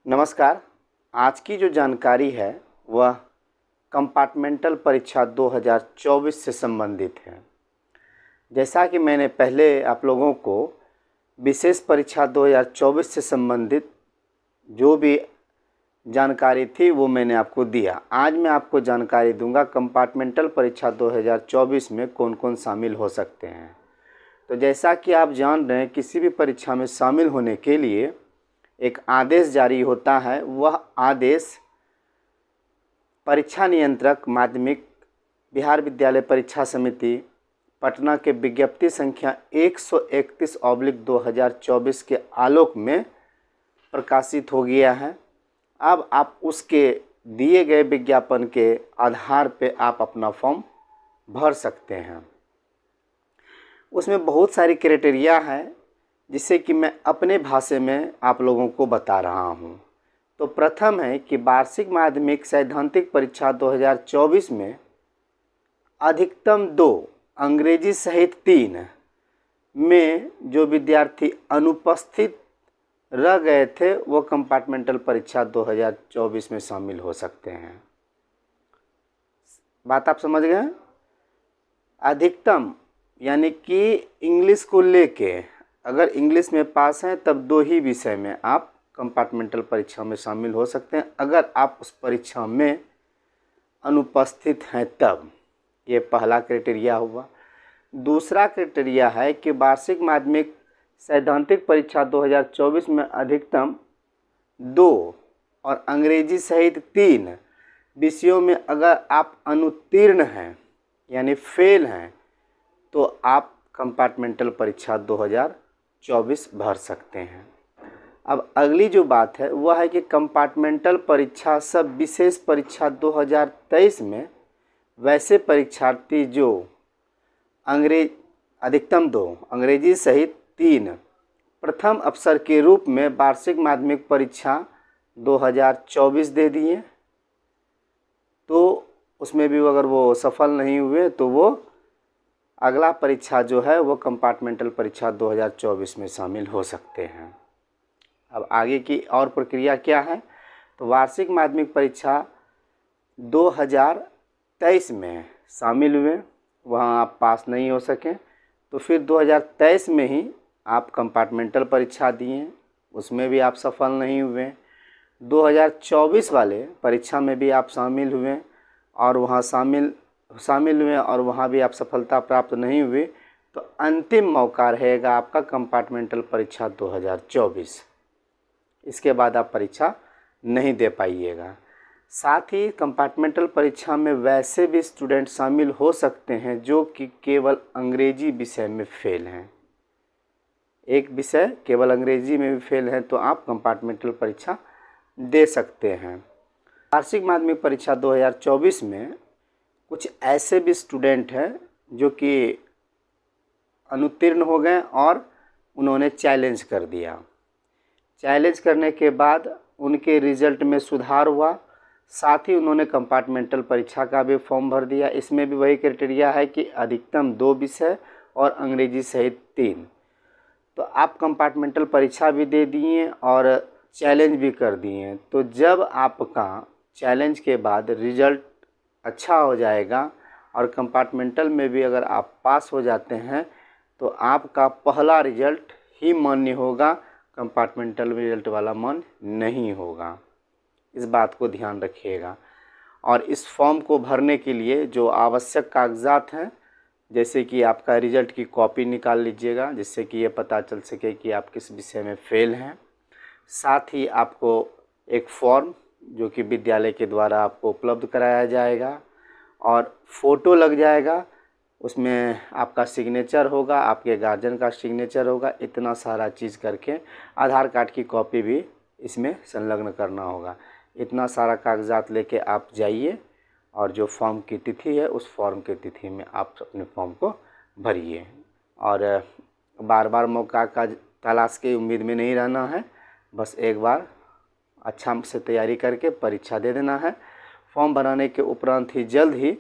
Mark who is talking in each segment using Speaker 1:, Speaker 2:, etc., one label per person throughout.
Speaker 1: नमस्कार। आज की जो जानकारी है वह कंपार्टमेंटल परीक्षा 2024 से संबंधित है। जैसा कि मैंने पहले आप लोगों को विशेष परीक्षा 2024 से संबंधित जो भी जानकारी थी वो मैंने आपको दिया। आज मैं आपको जानकारी दूंगा कंपार्टमेंटल परीक्षा 2024 में कौन कौन शामिल हो सकते हैं। तो जैसा कि आप जान रहे हैं, किसी भी परीक्षा में शामिल होने के लिए एक आदेश जारी होता है। वह आदेश परीक्षा नियंत्रक माध्यमिक बिहार विद्यालय परीक्षा समिति पटना के विज्ञप्ति संख्या 131/2024 के आलोक में प्रकाशित हो गया है। अब आप उसके दिए गए विज्ञापन के आधार पे आप अपना फॉर्म भर सकते हैं। उसमें बहुत सारी क्राइटेरिया है जिसे कि मैं अपने भाषा में आप लोगों को बता रहा हूं। तो प्रथम है कि वार्षिक माध्यमिक सैद्धांतिक परीक्षा 2024 में अधिकतम 2 अंग्रेजी सहित 3 में जो विद्यार्थी अनुपस्थित रह गए थे वो कंपार्टमेंटल परीक्षा 2024 में शामिल हो सकते हैं। बात आप समझ गए? अधिकतम यानी कि इंग्लिश को लेके अगर इंग्लिश में पास हैं तब 2 ही विषय में आप कंपार्टमेंटल परीक्षा में शामिल हो सकते हैं। अगर आप उस परीक्षा में अनुपस्थित हैं तब, ये पहला क्राइटेरिया हुआ। दूसरा क्राइटेरिया है कि वार्षिक माध्यमिक सैद्धांतिक परीक्षा 2024 में अधिकतम 2 और अंग्रेजी सहित 3 विषयों में अगर आप अनुत्तीर्ण हैं यानी फेल हैं तो आप कंपार्टमेंटल परीक्षा 2024 भर सकते हैं। अब अगली जो बात है वह है कि कंपार्टमेंटल परीक्षा सब विशेष परीक्षा 2023 में वैसे परीक्षार्थी जो अधिकतम 2 अंग्रेजी सहित 3 प्रथम अवसर के रूप में वार्षिक माध्यमिक परीक्षा 2024 दे दिए तो उसमें भी अगर वो सफल नहीं हुए तो वो अगला परीक्षा जो है वो कंपार्टमेंटल परीक्षा 2024 में शामिल हो सकते हैं। अब आगे की और प्रक्रिया क्या है? तो वार्षिक माध्यमिक परीक्षा 2023 में शामिल हुए, वहाँ आप पास नहीं हो सके तो फिर 2023 में ही आप कंपार्टमेंटल परीक्षा दिए, उसमें भी आप सफल नहीं हुए। 2024 वाले परीक्षा में भी आप शामिल हुए और वहाँ शामिल हुए और वहाँ भी आप सफलता प्राप्त नहीं हुए तो अंतिम मौका रहेगा आपका कंपार्टमेंटल परीक्षा 2024। इसके बाद आप परीक्षा नहीं दे पाइएगा। साथ ही कंपार्टमेंटल परीक्षा में वैसे भी स्टूडेंट शामिल हो सकते हैं जो कि केवल अंग्रेजी विषय में फेल हैं। एक विषय केवल अंग्रेजी में भी फेल हैं तो आप कंपार्टमेंटल परीक्षा दे सकते हैं। वार्षिक माध्यमिक परीक्षा 2024 में कुछ ऐसे भी स्टूडेंट हैं जो कि अनुत्तीर्ण हो गए और उन्होंने चैलेंज कर दिया। चैलेंज करने के बाद उनके रिज़ल्ट में सुधार हुआ, साथ ही उन्होंने कंपार्टमेंटल परीक्षा का भी फॉर्म भर दिया। इसमें भी वही क्राइटेरिया है कि अधिकतम 2 विषय और अंग्रेजी सहित 3। तो आप कंपार्टमेंटल परीक्षा भी दे दिए और चैलेंज भी कर दिए। तो जब आपका चैलेंज के बाद रिज़ल्ट अच्छा हो जाएगा और कंपार्टमेंटल में भी अगर आप पास हो जाते हैं तो आपका पहला रिज़ल्ट ही मान्य होगा, कंपार्टमेंटल रिज़ल्ट वाला मान्य नहीं होगा। इस बात को ध्यान रखिएगा। और इस फॉर्म को भरने के लिए जो आवश्यक कागजात हैं, जैसे कि आपका रिज़ल्ट की कॉपी निकाल लीजिएगा जिससे कि ये पता चल सके कि आप किस विषय में फेल हैं। साथ ही आपको एक फॉर्म जो कि विद्यालय के द्वारा आपको उपलब्ध कराया जाएगा और फ़ोटो लग जाएगा, उसमें आपका सिग्नेचर होगा, आपके गार्जियन का सिग्नेचर होगा। इतना सारा चीज़ करके आधार कार्ड की कॉपी भी इसमें संलग्न करना होगा। इतना सारा कागजात लेके आप जाइए और जो फॉर्म की तिथि है उस फॉर्म की तिथि में आप अपने फॉर्म को भरिए। और बार बार मौका का तलाश की उम्मीद में नहीं रहना है, बस एक बार अच्छा से तैयारी करके परीक्षा दे देना है। फॉर्म भराने के उपरांत ही जल्द ही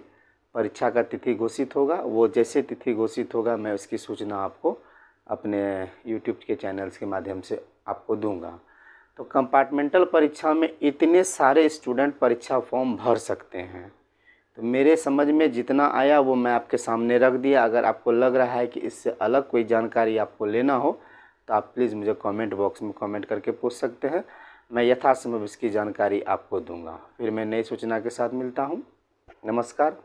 Speaker 1: परीक्षा का तिथि घोषित होगा। वो जैसे तिथि घोषित होगा मैं उसकी सूचना आपको अपने YouTube के चैनल्स के माध्यम से आपको दूंगा। तो कंपार्टमेंटल परीक्षा में इतने सारे स्टूडेंट परीक्षा फॉर्म भर सकते हैं। तो मेरे समझ में जितना आया वो मैं आपके सामने रख दिया। अगर आपको लग रहा है कि इससे अलग कोई जानकारी आपको लेना हो तो आप प्लीज़ मुझे कमेंट बॉक्स में कमेंट करके पूछ सकते हैं। मैं यथासंभव इसकी जानकारी आपको दूंगा। फिर मैं नई सूचना के साथ मिलता हूं। नमस्कार।